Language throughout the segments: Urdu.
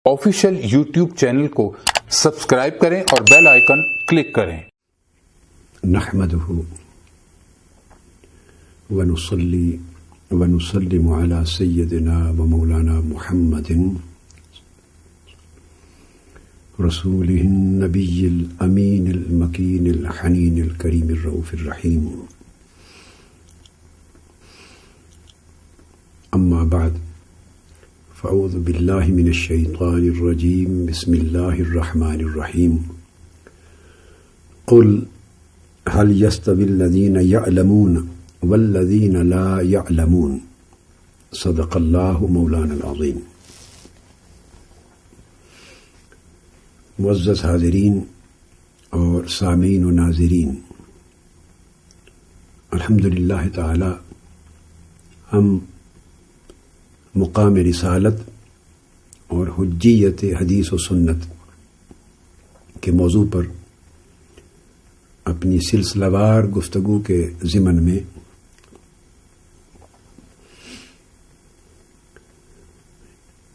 آفیشیل یوٹیوب چینل کو سبسکرائب کریں اور بیل آئیکن کلک کریں۔ نحمده ونصلي ونسلم على سيدنا ومولانا محمد رسوله النبي الأمين المكين الحنين الكريم الرؤوف الرحيم، أما بعد، فأعوذ بالله من الشيطان الرجيم، بسم الله الرحمن الرحيم، قل هل يستوي الذين يعلمون والذين لا يعلمون، صدق الله مولانا العظيم۔ معزز حاضرین اور سامعین و ناظرین، الحمدللہ تعالی ہم مقام رسالت اور حجیت حدیث و سنت کے موضوع پر اپنی سلسلہ وار گفتگو کے ضمن میں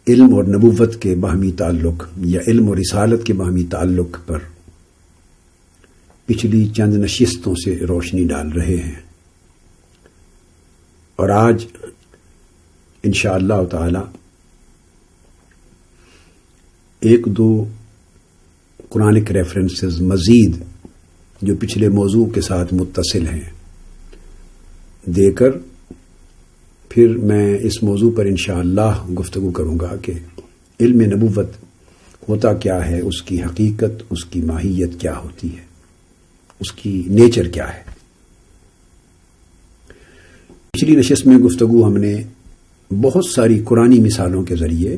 علم اور نبوت کے باہمی تعلق یا علم اور رسالت کے باہمی تعلق پر پچھلی چند نشستوں سے روشنی ڈال رہے ہیں، اور آج انشاءاللہ تعالی ایک دو قرآنک ریفرنسز مزید جو پچھلے موضوع کے ساتھ متصل ہیں دے کر پھر میں اس موضوع پر انشاءاللہ گفتگو کروں گا کہ علم نبوت ہوتا کیا ہے، اس کی حقیقت، اس کی ماہیت کیا ہوتی ہے، اس کی نیچر کیا ہے۔ پچھلی نشست میں گفتگو ہم نے بہت ساری قرآنی مثالوں کے ذریعے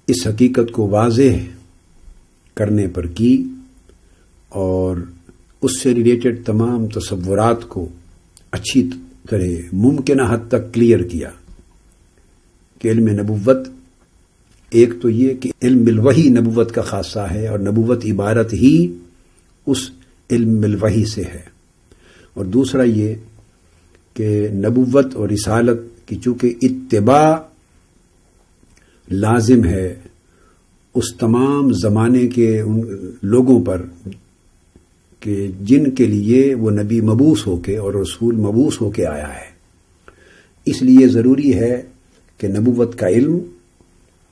اس حقیقت کو واضح کرنے پر کی اور اس سے ریلیٹڈ تمام تصورات کو اچھی طرح ممکنہ حد تک کلیئر کیا کہ علم نبوت ایک تو یہ کہ علم بالوحی نبوت کا خاصہ ہے اور نبوت عبارت ہی اس علم بالوحی سے ہے، اور دوسرا یہ کہ نبوت اور رسالت کی چونکہ اتباع لازم ہے اس تمام زمانے کے ان لوگوں پر کہ جن کے لیے وہ نبی مبعوث ہو کے اور رسول مبعوث ہو کے آیا ہے، اس لیے ضروری ہے کہ نبوت کا علم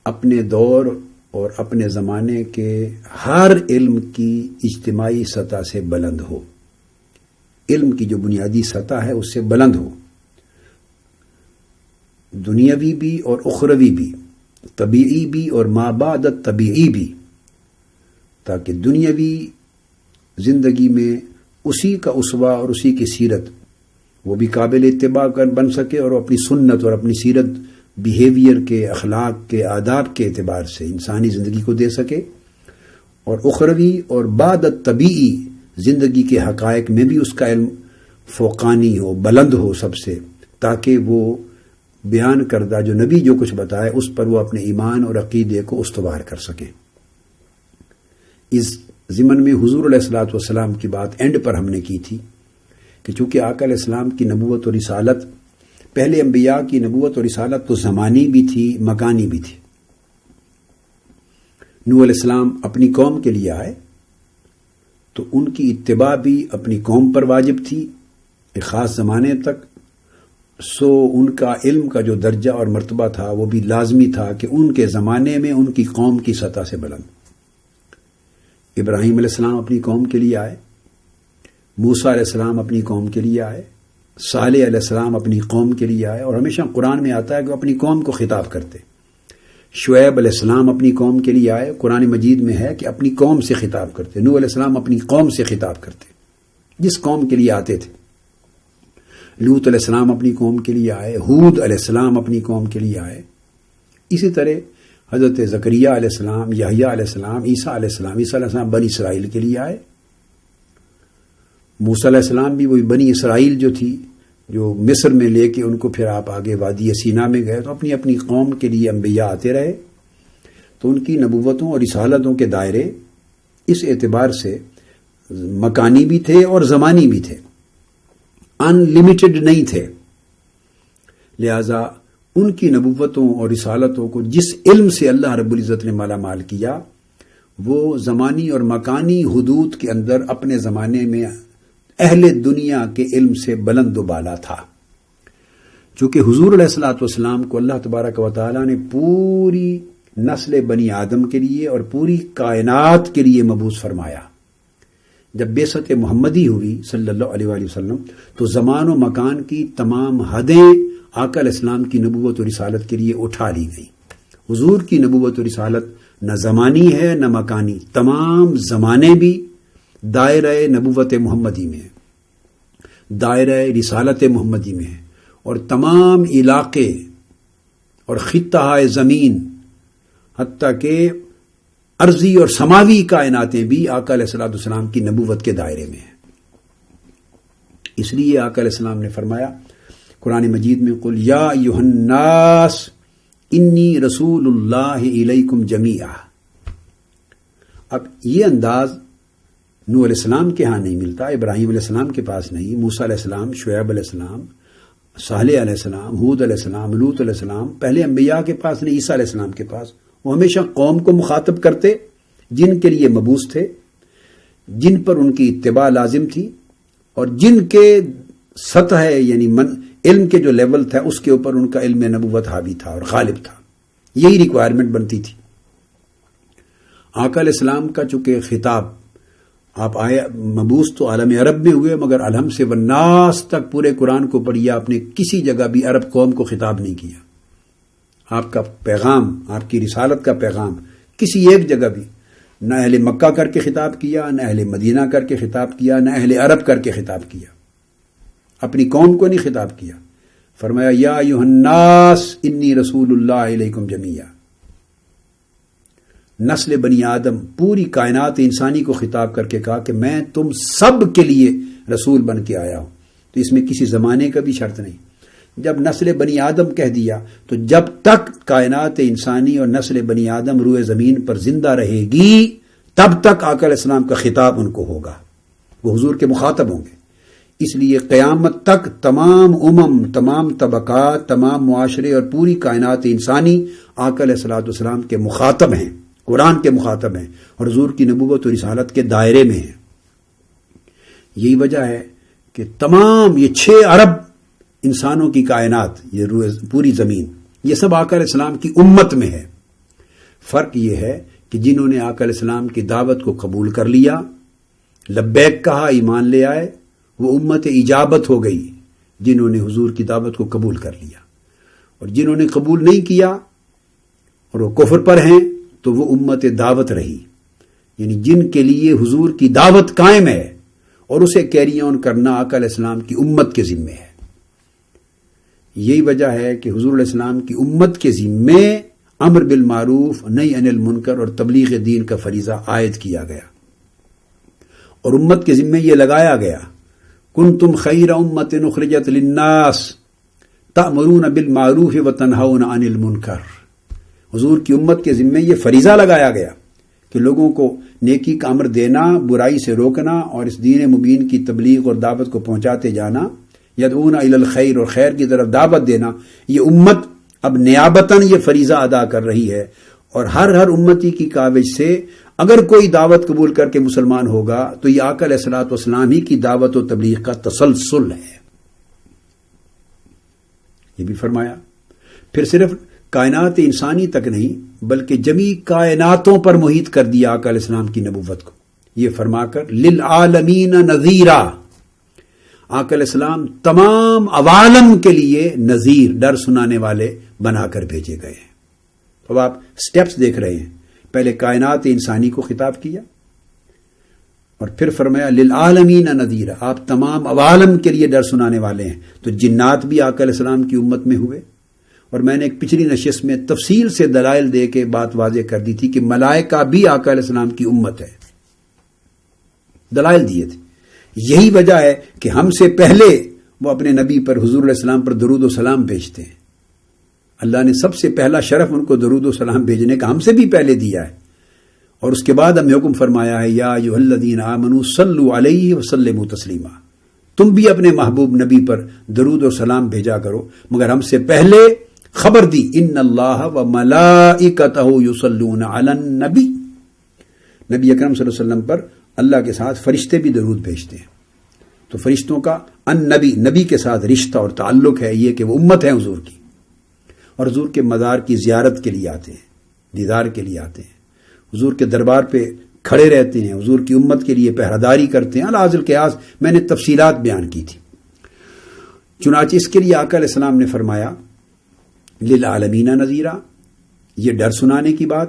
اپنے دور اور اپنے زمانے کے ہر علم کی اجتماعی سطح سے بلند ہو، علم کی جو بنیادی سطح ہے اس سے بلند ہو، دنیاوی بھی اور اخروی بھی، طبیعی بھی اور ما بعد طبیعی بھی، تاکہ دنیاوی زندگی میں اسی کا اسوہ اور اسی کی سیرت وہ بھی قابل اتباع بن سکے اور اپنی سنت اور اپنی سیرت بیہیویئر کے، اخلاق کے، آداب کے اعتبار سے انسانی زندگی کو دے سکے، اور اخروی اور بعد طبیعی زندگی کے حقائق میں بھی اس کا علم فوقانی ہو، بلند ہو سب سے، تاکہ وہ بیان کردہ جو نبی جو کچھ بتائے اس پر وہ اپنے ایمان اور عقیدے کو استوار کر سکیں۔ اس ضمن میں حضور علیہ الصلوۃ والسلام کی بات اینڈ پر ہم نے کی تھی کہ چونکہ آقا علیہ السلام کی نبوت اور رسالت، پہلے انبیاء کی نبوت اور رسالت تو زمانی بھی تھی، مکانی بھی تھی۔ نوح علیہ السلام اپنی قوم کے لیے آئے تو ان کی اتباع بھی اپنی قوم پر واجب تھی ایک خاص زمانے تک، سو ان کا علم کا جو درجہ اور مرتبہ تھا وہ بھی لازمی تھا کہ ان کے زمانے میں ان کی قوم کی سطح سے بلند۔ ابراہیم علیہ السلام اپنی قوم کے لیے آئے، موسیٰ علیہ السلام اپنی قوم کے لیے آئے، صالح علیہ السلام اپنی قوم کے لیے آئے، اور ہمیشہ قرآن میں آتا ہے کہ وہ اپنی قوم کو خطاب کرتے۔ شعیب علیہ السلام اپنی قوم کے لیے آئے، قرآن مجید میں ہے کہ اپنی قوم سے خطاب کرتے۔ نوح علیہ السلام اپنی قوم سے خطاب کرتے، جس قوم کے لیے آتے تھے۔ لوط علیہ السلام اپنی قوم کے لیے آئے، ہود علیہ السلام اپنی قوم کے لیے آئے۔ اسی طرح حضرت زکریا علیہ السلام، یحییٰ علیہ السلام، عیسیٰ علیہ السلام بنی اسرائیل کے لیے آئے۔ موسیٰ علیہ السلام بھی وہی بنی اسرائیل جو تھی، جو مصر میں لے کے ان کو پھر آپ آگے وادی سینا میں گئے، تو اپنی اپنی قوم کے لیے انبیاء آتے رہے، تو ان کی نبوتوں اور رسالتوں کے دائرے اس اعتبار سے مکانی بھی تھے اور زمانی بھی تھے، ان لمیٹڈ نہیں تھے، لہذا ان کی نبوتوں اور رسالتوں کو جس علم سے اللہ رب العزت نے مالا مال کیا وہ زمانی اور مکانی حدود کے اندر اپنے زمانے میں اہل دنیا کے علم سے بلند و بالا تھا. چونکہ حضور علیہ الصلوۃ والسلام کو اللہ تبارک و تعالی نے پوری نسل بنی آدم کے لیے اور پوری کائنات کے لیے مبعوث فرمایا. جب بعثت محمدی ہوئی صلی اللہ علیہ وآلہ وسلم تو زمان و مکان کی تمام حدیں آقا علیہ السلام کی نبوت و رسالت کے لیے اٹھا لی گئیں. حضور کی نبوت و رسالت نہ زمانی ہے نہ مکانی، تمام زمانے بھی دائرہ نبوت محمدی میں ہیں، دائرہ رسالت محمدی میں ہیں، اور تمام علاقے اور خطہ زمین حتیٰ کہ ارضی اور سماوی کائناتیں بھی آقا علیہ الصلوۃ والسلام کی نبوت کے دائرے میں ہیں. اس لیے آقا علیہ السلام نے فرمایا قرآن مجید میں قل یا ایھا الناس انی رسول اللہ الیکم جمیعا. اب یہ انداز نوح علیہ السلام کے ہاں نہیں ملتا، ابراہیم علیہ السلام کے پاس نہیں، موسیٰ علیہ السلام، شعیب علیہ السلام، صالح علیہ السلام، ہود علیہ السلام، لوط علیہ السلام، پہلے انبیاء کے پاس نہیں، عیسیٰ علیہ السلام کے پاس. وہ ہمیشہ قوم کو مخاطب کرتے جن کے لیے مبعوث تھے، جن پر ان کی اتباع لازم تھی، اور جن کے سطح یعنی علم کے جو لیول تھا اس کے اوپر ان کا علم نبوت حاوی تھا اور غالب تھا. یہی ریکوائرمنٹ بنتی تھی. آقا علیہ السلام کا چونکہ خطاب آپ آئے مبعوث تو عالم عرب میں ہوئے، مگر الحم سے والناس تک پورے قرآن کو پڑھیے، آپ نے کسی جگہ بھی عرب قوم کو خطاب نہیں کیا. آپ کا پیغام، آپ کی رسالت کا پیغام کسی ایک جگہ بھی نہ اہل مکہ کر کے خطاب کیا، نہ اہل مدینہ کر کے خطاب کیا، نہ اہل عرب کر کے خطاب کیا، اپنی قوم کو نہیں خطاب کیا. فرمایا یا ایھا الناس انی رسول اللہ الیکم جمیعا. نسل بنی آدم پوری کائنات انسانی کو خطاب کر کے کہا کہ میں تم سب کے لیے رسول بن کے آیا ہوں. تو اس میں کسی زمانے کا بھی شرط نہیں. جب نسل بنی آدم کہہ دیا تو جب تک کائنات انسانی اور نسل بنی آدم روئے زمین پر زندہ رہے گی تب تک آقا علیہ السلام کا خطاب ان کو ہوگا، وہ حضور کے مخاطب ہوں گے. اس لیے قیامت تک تمام امم، تمام طبقات، تمام معاشرے اور پوری کائنات انسانی آقا علیہ الصلوۃ والسلام کے مخاطب ہیں، قرآن کے مخاطب ہیں، اور حضور کی نبوت و رسالت کے دائرے میں ہیں. یہی وجہ ہے کہ تمام یہ 6 ارب انسانوں کی کائنات، یہ پوری زمین، یہ سب آقا علیہ السلام کی امت میں ہے. فرق یہ ہے کہ جنہوں نے آقا علیہ السلام کی دعوت کو قبول کر لیا، لبیک کہا، ایمان لے آئے، وہ امت اجابت ہو گئی. جنہوں نے حضور کی دعوت کو قبول کر لیا، اور جنہوں نے قبول نہیں کیا اور وہ کفر پر ہیں تو وہ امت دعوت رہی. یعنی جن کے لیے حضور کی دعوت قائم ہے اور اسے کیری آن کرنا آقا علیہ السلام کی امت کے ذمے ہے. یہی وجہ ہے کہ حضور علیہ السلام کی امت کے ذمے امر بالمعروف نہی عن المنکر اور تبلیغ دین کا فریضہ عائد کیا گیا، اور امت کے ذمے یہ لگایا گیا کنتم خیر امۃ اخرجت للناس تأمرون بالمعروف وتنہون عن المنکر. حضور کی امت کے ذمے یہ فریضہ لگایا گیا کہ لوگوں کو نیکی کا امر دینا، برائی سے روکنا، اور اس دین مبین کی تبلیغ اور دعوت کو پہنچاتے جانا، یدعون الی الخیر، اور خیر کی طرف دعوت دینا. یہ امت اب نیابتاً یہ فریضہ ادا کر رہی ہے، اور ہر امتی کی کاوش سے اگر کوئی دعوت قبول کر کے مسلمان ہوگا تو یہ آقا علیہ الصلوۃ والسلام ہی کی دعوت و تبلیغ کا تسلسل ہے. یہ بھی فرمایا. پھر صرف کائنات انسانی تک نہیں بلکہ جمیع کائناتوں پر محیط کر دیا آقا علیہ السلام کی نبوت کو، یہ فرما کر للعالمین نذیرا. آقا علیہ السلام تمام عوالم کے لیے نذیر، ڈر سنانے والے بنا کر بھیجے گئے ہیں. اب آپ سٹیپس دیکھ رہے ہیں. پہلے کائنات انسانی کو خطاب کیا اور پھر فرمایا للعالمین نذیرا، آپ تمام عوالم کے لیے ڈر سنانے والے ہیں. تو جنات بھی آقا علیہ السلام کی امت میں ہوئے، اور میں نے ایک پچھلی نشست میں تفصیل سے دلائل دے کے بات واضح کر دی تھی کہ ملائکہ بھی آقا علیہ السلام کی امت ہے، دلائل دیے تھے. یہی وجہ ہے کہ ہم سے پہلے وہ اپنے نبی پر، حضور علیہ السلام پر درود و سلام بھیجتے ہیں. اللہ نے سب سے پہلا شرف ان کو درود و سلام بھیجنے کا ہم سے بھی پہلے دیا ہے، اور اس کے بعد ہمیں حکم فرمایا ہے یا ایھا الذین آمنوا صلوا علیہ وسلموا تسلیما. تم بھی اپنے محبوب نبی پر درود و سلام بھیجا کرو. مگر ہم سے پہلے خبر دی ان اللہ و ملائکتہ یصلون علی النبی، نبی اکرم صلی اللہ علیہ وسلم پر اللہ کے ساتھ فرشتے بھی درود بھیجتے ہیں. تو فرشتوں کا النبی، نبی کے ساتھ رشتہ اور تعلق ہے یہ کہ وہ امت ہے حضور کی، اور حضور کے مزار کی زیارت کے لیے آتے ہیں، دیدار کے لیے آتے ہیں، حضور کے دربار پہ کھڑے رہتے ہیں، حضور کی امت کے لیے پہراداری کرتے ہیں. علی القیاس میں نے تفصیلات بیان کی تھی. چنانچہ اس کے لیے آقا علیہ السلام نے فرمایا للعالمین نذیرا، یہ ڈر سنانے کی بات،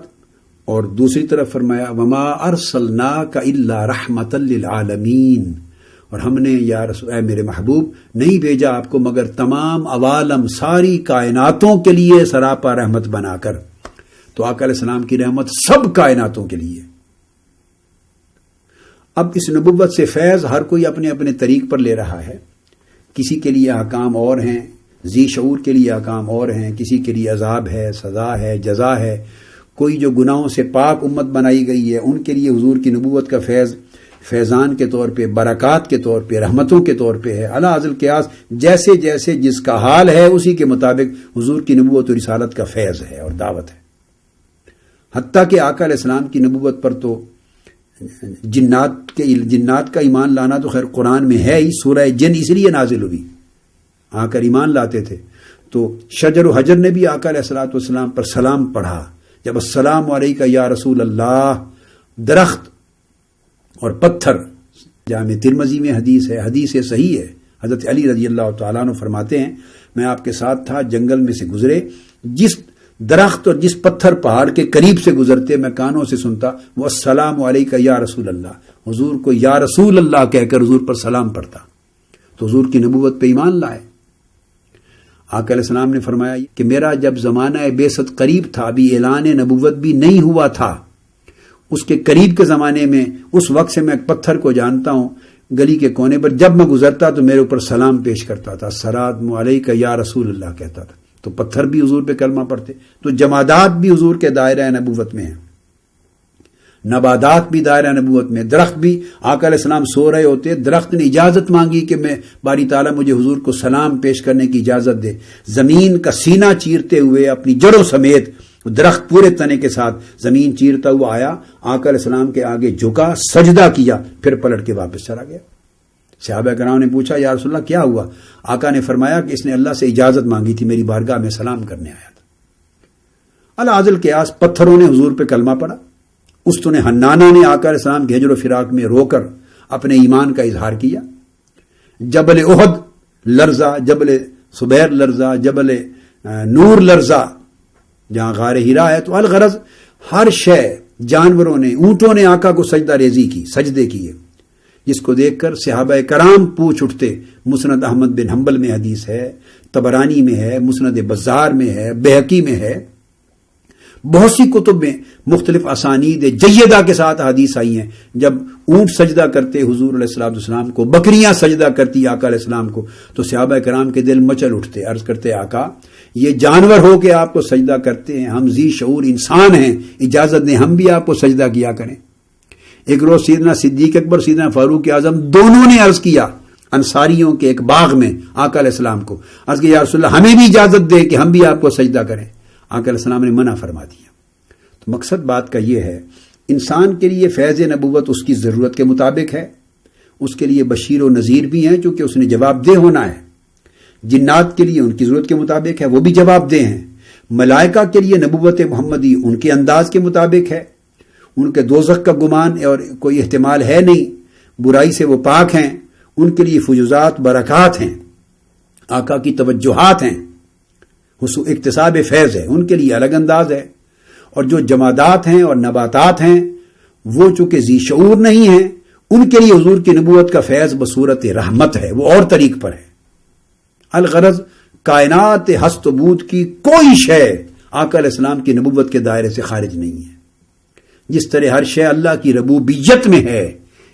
اور دوسری طرف فرمایا وما ارسلناک الا رحمتا للعالمین، اور ہم نے یا رسول اے میرے محبوب نہیں بھیجا آپ کو مگر تمام عوالم، ساری کائناتوں کے لیے سراپا رحمت بنا کر. تو آقا علیہ السلام کی رحمت سب کائناتوں کے لیے. اب اس نبوت سے فیض ہر کوئی اپنے اپنے طریق پر لے رہا ہے. کسی کے لیے احکام اور ہیں، ذی شعور کے لیے احکام اور ہیں، کسی کے لیے عذاب ہے، سزا ہے، جزا ہے. کوئی جو گناہوں سے پاک امت بنائی گئی ہے ان کے لیے حضور کی نبوت کا فیض فیضان کے طور پہ، برکات کے طور پہ، رحمتوں کے طور پہ ہے. علی ذی القیاس جیسے جیسے جس کا حال ہے اسی کے مطابق حضور کی نبوت و رسالت کا فیض ہے اور دعوت ہے. حتیٰ کہ آقا علیہ السلام کی نبوت پر تو جنات کا ایمان لانا تو خیر قرآن میں ہے ہی، سورہ جن اس لیے نازل ہوئی، آ کر ایمان لاتے تھے. تو شجر و حجر نے بھی آقا علیہ الصلوۃ والسلام پر سلام پڑھا جب السلام علیکہ یا رسول اللہ. درخت اور پتھر، جامع ترمذی میں حدیث ہے، حدیث صحیح ہے. حضرت علی رضی اللہ تعالیٰ عنہ فرماتے ہیں میں آپ کے ساتھ تھا، جنگل میں سے گزرے، جس درخت اور جس پتھر پہاڑ کے قریب سے گزرتے میں کانوں سے سنتا وہ السلام علیکہ یا رسول اللہ، حضور کو یا رسول اللہ کہہ کر حضور پر سلام پڑھتا. تو حضور کی نبوت پہ ایمان لائے. آقا علیہ السلام نے فرمایا کہ میرا جب زمانہ بعثت قریب تھا، ابھی اعلان نبوت بھی نہیں ہوا تھا، اس کے قریب کے زمانے میں اس وقت سے میں ایک پتھر کو جانتا ہوں، گلی کے کونے پر جب میں گزرتا تو میرے اوپر سلام پیش کرتا تھا، السلام علیکہ یا رسول اللہ کہتا تھا. تو پتھر بھی حضور پہ کلمہ پڑھتے. تو جمادات بھی حضور کے دائرہ نبوت میں ہیں، نباتات بھی دائرہ نبوت میں. درخت بھی آقا علیہ السلام سو رہے ہوتے، درخت نے اجازت مانگی کہ میں باری تعالیٰ مجھے حضور کو سلام پیش کرنے کی اجازت دے. زمین کا سینہ چیرتے ہوئے اپنی جڑوں سمیت درخت پورے تنے کے ساتھ زمین چیرتا ہوا آیا، آقا علیہ السلام کے آگے جھکا، سجدہ کیا، پھر پلٹ کے واپس چلا گیا. صحابہ کرام نے پوچھا یا رسول اللہ کیا ہوا؟ آقا نے فرمایا کہ اس نے اللہ سے اجازت مانگی تھی، میری بارگاہ میں سلام کرنے آیا تھا. علی ذی القیاس پتھروں نے حضور پہ کلمہ پڑھا. استن حنانہ نے آقا علیہ السلام کے ہجر و فراق میں رو کر اپنے ایمان کا اظہار کیا. جبل احد لرزا، جبل صبیر لرزا، جبل نور لرزا جہاں غار ہیرا ہے. تو الغرض ہر شے، جانوروں نے، اونٹوں نے آقا کو سجدہ ریزی کی، سجدے کیے، جس کو دیکھ کر صحابہ کرام پوچھ اٹھتے. مسند احمد بن حنبل میں حدیث ہے، طبرانی میں ہے، مسند بزار میں ہے، بہقی میں ہے، بہت سی کتب میں مختلف اسانید جیدہ کے ساتھ حدیث آئی ہیں. جب اونٹ سجدہ کرتے حضور علیہ الصلوۃ والسلام کو، بکریاں سجدہ کرتی آقا علیہ السلام کو، تو صحابہ کرام کے دل مچل اٹھتے، عرض کرتے آقا یہ جانور ہو کے آپ کو سجدہ کرتے ہیں، ہم ذی شعور انسان ہیں، اجازت دیں ہم بھی آپ کو سجدہ کیا کریں. ایک روز سیدنا صدیق اکبر، سیدنا فاروق اعظم دونوں نے عرض کیا انصاریوں کے ایک باغ میں آقا علیہ السلام کو، عرض کیا یا رسول اللہ ہمیں بھی اجازت دے کہ ہم بھی آپ کو سجدہ کریں. آقا علیہ السلام نے منع فرما دیا. تو مقصد بات کا یہ ہے انسان کے لیے فیض نبوت اس کی ضرورت کے مطابق ہے، اس کے لیے بشیر و نذیر بھی ہیں چونکہ اس نے جواب دہ ہونا ہے. جنات کے لیے ان کی ضرورت کے مطابق ہے، وہ بھی جواب دہ ہیں. ملائکہ کے لیے نبوت محمدی ان کے انداز کے مطابق ہے، ان کے دوزخ کا گمان اور کوئی احتمال ہے نہیں، برائی سے وہ پاک ہیں، ان کے لیے فیوزات برکات ہیں، آقا کی توجہات ہیں، اکتساب فیض ہے، ان کے لیے الگ انداز ہے. اور جو جمادات ہیں اور نباتات ہیں وہ چونکہ ذی شعور نہیں ہیں، ان کے لیے حضور کی نبوت کا فیض بصورت رحمت ہے، وہ اور طریق پر ہے. الغرض کائنات ہست و بود کی کوئی شے آقا علیہ السلام کی نبوت کے دائرے سے خارج نہیں ہے. جس طرح ہر شے اللہ کی ربوبیت میں ہے،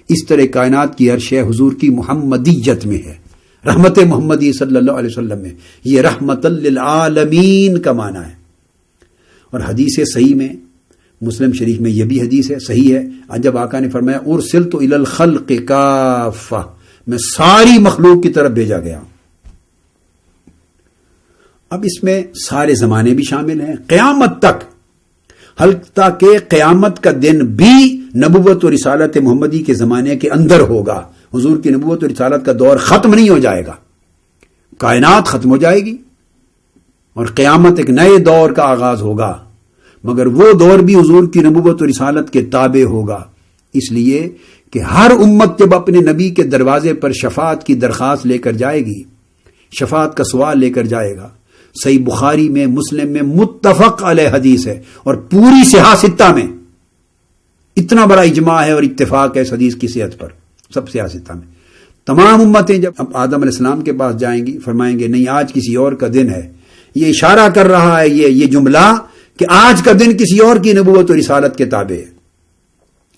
اس طرح کائنات کی ہر شے حضور کی محمدیت میں ہے، رحمت محمدی صلی اللہ علیہ وسلم میں. یہ رحمت للعالمین کا معنی ہے. اور حدیث صحیح میں، مسلم شریف میں یہ بھی حدیث ہے، صحیح ہے، جب آقا نے فرمایا ارسلت الی الخلق کافہ، میں ساری مخلوق کی طرف بھیجا گیا. اب اس میں سارے زمانے بھی شامل ہیں قیامت تک، حتیٰ کہ قیامت کا دن بھی نبوت و رسالت محمدی کے زمانے کے اندر ہوگا. حضور کی نبوت و رسالت کا دور ختم نہیں ہو جائے گا، کائنات ختم ہو جائے گی اور قیامت ایک نئے دور کا آغاز ہوگا، مگر وہ دور بھی حضور کی نبوت و رسالت کے تابع ہوگا. اس لیے کہ ہر امت جب اپنے نبی کے دروازے پر شفاعت کی درخواست لے کر جائے گی، شفاعت کا سوال لے کر جائے گا. صحیح بخاری میں، مسلم میں متفق علیہ حدیث ہے، اور پوری صحاح ستہ میں اتنا بڑا اجماع ہے اور اتفاق ہے اس حدیث کی صحت پر. سب صحاح ستہ میں تمام امتیں جب آدم علیہ السلام کے پاس جائیں گی، فرمائیں گے نہیں آج کسی اور کا دن ہے. یہ اشارہ کر رہا ہے یہ جملہ کہ آج کا دن کسی اور کی نبوت و رسالت کے تابع ہے.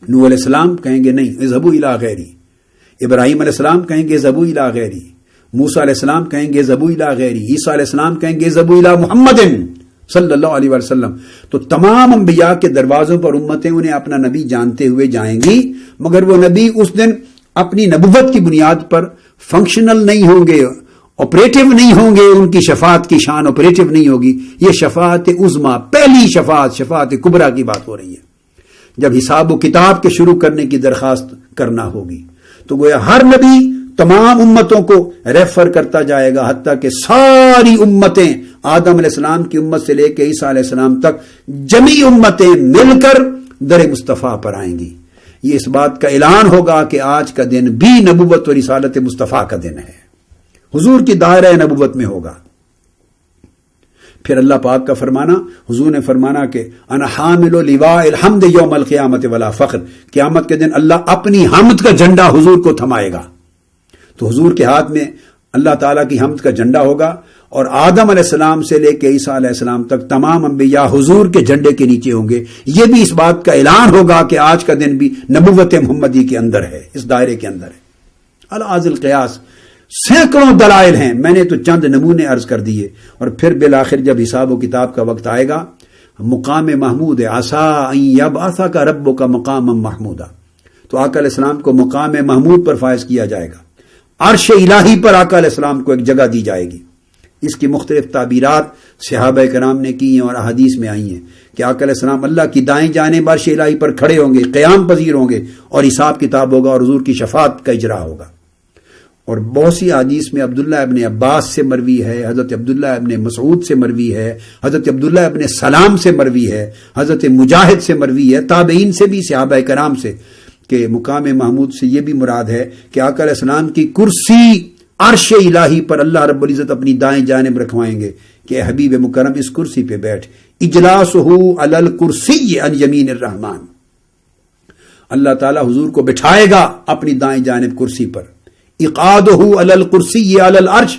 نوح علیہ السلام کہیں گے نہیں اذهبوا الی غیری، ابراہیم علیہ السلام کہیں گے اذهبوا الی غیری، موسیٰ علیہ السلام کہیں گے اذهبوا الی غیری، عیسیٰ علیہ السلام کہیں گے اذهبوا الی محمد صلی اللہ علیہ وسلم. تو تمام انبیاء کے دروازوں پر امتیں انہیں اپنا نبی جانتے ہوئے جائیں گی، مگر وہ نبی اس دن اپنی نبوت کی بنیاد پر فنکشنل نہیں ہوں گے، آپریٹو نہیں ہوں گے، ان کی شفاعت کی شان آپریٹو نہیں ہوگی. یہ شفاعت عظمیٰ، پہلی شفاعت کبریٰ کی بات ہو رہی ہے. جب حساب و کتاب کے شروع کرنے کی درخواست کرنا ہوگی تو گویا ہر نبی تمام امتوں کو ریفر کرتا جائے گا، حتیٰ کہ ساری امتیں آدم علیہ السلام کی امت سے لے کے عیسیٰ علیہ السلام تک جمیع امتیں مل کر در مصطفیٰ پر آئیں گی. یہ اس بات کا اعلان ہوگا کہ آج کا دن بھی نبوت و رسالت مصطفیٰ کا دن ہے، حضور کی دائرہ نبوت میں ہوگا. پھر اللہ پاک کا فرمانا، حضور نے فرمانا کہ انا حامل لواء الحمد یوم القیامت ولا فخر، قیامت کے دن اللہ اپنی حمد کا جھنڈا حضور کو تھمائے گا. تو حضور کے ہاتھ میں اللہ تعالیٰ کی حمد کا جھنڈا ہوگا، اور آدم علیہ السلام سے لے کے عیسیٰ علیہ السلام تک تمام انبیاء حضور کے جھنڈے کے نیچے ہوں گے. یہ بھی اس بات کا اعلان ہوگا کہ آج کا دن بھی نبوت محمدی کے اندر ہے، اس دائرے کے اندر ہے. العاذ القیاس سینکڑوں دلائل ہیں، میں نے تو چند نمونے عرض کر دیے. اور پھر بالآخر جب حساب و کتاب کا وقت آئے گا، مقام محمود ہے، عسیٰ ان یبعثک ربک مقاما محمودا، تو آقا علیہ السلام کو مقام محمود پر فائز کیا جائے گا. عرش الہی پر آقا علیہ السلام کو ایک جگہ دی جائے گی. اس کی مختلف تعبیرات صحابہ کرام نے کی ہیں اور احادیث میں آئی ہیں کہ آقا علیہ السلام اللہ کی دائیں جانب عرش الہی پر کھڑے ہوں گے، قیام پذیر ہوں گے، اور حساب کتاب ہوگا اور حضور کی شفاعت کا اجرا ہوگا. اور بہت سی حدیث میں عبداللہ ابن عباس سے مروی ہے، حضرت عبداللہ ابن مسعود سے مروی ہے، حضرت عبداللہ ابن سلام سے مروی ہے، حضرت مجاہد سے مروی ہے، تابعین سے بھی، صحابہ کرام سے، کہ مقام محمود سے یہ بھی مراد ہے کہ آقا علیہ السلام کی کرسی عرش الہی پر اللہ رب العزت اپنی دائیں جانب رکھوائیں گے کہ اے حبیب مکرم اس کرسی پہ بیٹھ. اجلاسہ علی الکرسی عن یمین الرحمن، اللہ تعالی حضور کو بٹھائے گا اپنی دائیں جانب کرسی پر. اقعادہ علی الکرسی علی العرش،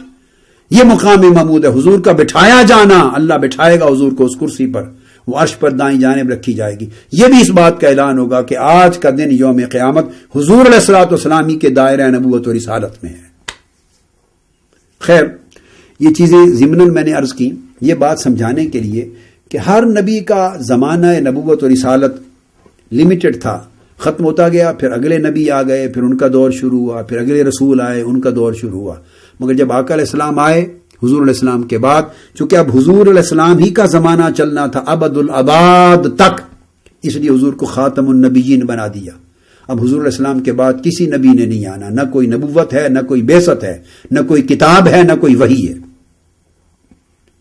یہ مقام محمود ہے، حضور کا بٹھایا جانا، اللہ بٹھائے گا حضور کو اس کرسی پر، وہ عرش پر دائیں جانب رکھی جائے گی. یہ بھی اس بات کا اعلان ہوگا کہ آج کا دن یوم قیامت حضور علیہ الصلوۃ والسلام ہی کے دائرہ نبوت و رسالت میں ہے. خیر، یہ چیزیں ضمناً میں نے عرض کی یہ بات سمجھانے کے لیے کہ ہر نبی کا زمانہ نبوت و رسالت لمیٹڈ تھا، ختم ہوتا گیا، پھر اگلے نبی آ گئے، پھر ان کا دور شروع ہوا، پھر اگلے رسول آئے، ان کا دور شروع ہوا. مگر جب آقا علیہ السلام آئے حضور علیہ السلام کے بعد، چونکہ اب حضور علیہ السلام ہی کا زمانہ چلنا تھا ابد الاباد تک، اس لیے حضور کو خاتم النبیین بنا دیا. اب حضور علیہ السلام کے بعد کسی نبی نے نہیں آنا، نہ کوئی نبوت ہے، نہ کوئی بعثت ہے، نہ کوئی کتاب ہے، نہ کوئی وحی ہے.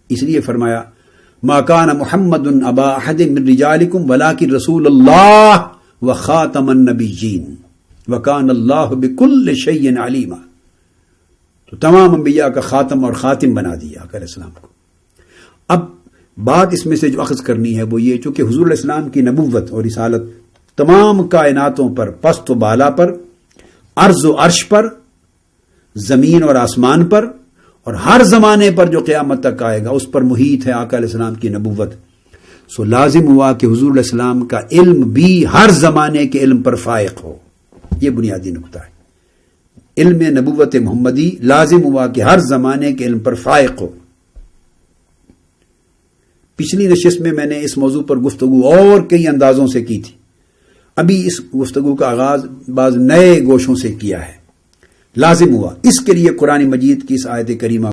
اس لیے فرمایا ما کان محمد ابا احد من رجالکم ولکن رسول اللہ وخاتم النبیین وکان اللہ بکل شیء علیما. تو تمام انبیاء کا خاتم اور خاتم بنا دیا آقا علیہ السلام کو. اب بات اس میں سے جو اخذ کرنی ہے وہ یہ، چونکہ حضور علیہ السلام کی نبوت اور رسالت تمام کائناتوں پر، پست و بالا پر، عرض و عرش پر، زمین اور آسمان پر، اور ہر زمانے پر جو قیامت تک آئے گا اس پر محیط ہے آقا علیہ السلام کی نبوت. سو لازم ہوا کہ حضور علیہ السلام کا علم بھی ہر زمانے کے علم پر فائق ہو. یہ بنیادی نقطہ ہے. علم نبوت محمدی لازم ہوا کہ ہر زمانے کے علم پر فائق ہو. پچھلی نشست میں نے اس موضوع پر گفتگو اور کئی اندازوں سے کی تھی. ابھی اس گفتگو کا آغاز بعض نئے گوشوں سے کیا ہے. لازم ہوا اس کے لیے قرآن مجید کی اس آیت کریمہ